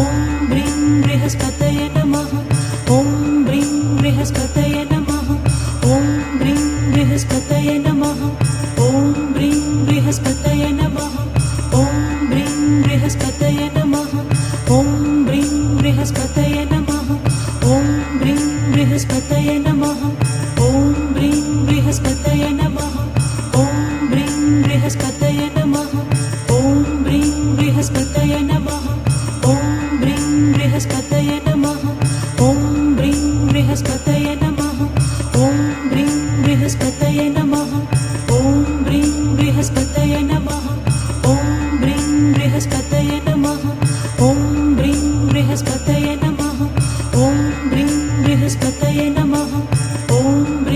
ॐ ब्रीं बृहस्पतये नमः। ॐ ब्रीं बृहस्पतये नमः। ॐ ब्रीं बृहस्पतये नमः। ॐ ब्रीं बृहस्पतये नमः। ॐ ब्रीं बृहस्पतये नमः। ॐ ब्रीं बृहस्पतये नमः। ॐ ब्रीं बृहस्पतये नमः। ॐ ब्रीं बृहस्पतये नमः। ॐ ब्रीं बृहस्पतये नमः। ॐ ब्रीं बृहस्पतये नमः। ॐ ब्रीं बृहस्पतये नमः। ॐ ब्रीं बृहस्पतये नमः। ॐ ब्रीं बृहस्पतये नमः। ॐ ब्रीं बृहस्पतये नमः। ॐ ब्रीं बृहस्पतये नमः। ॐ ब्रीं बृहस्पतये नमः। ॐ ब्रीं बृहस्पतये नमः। ॐ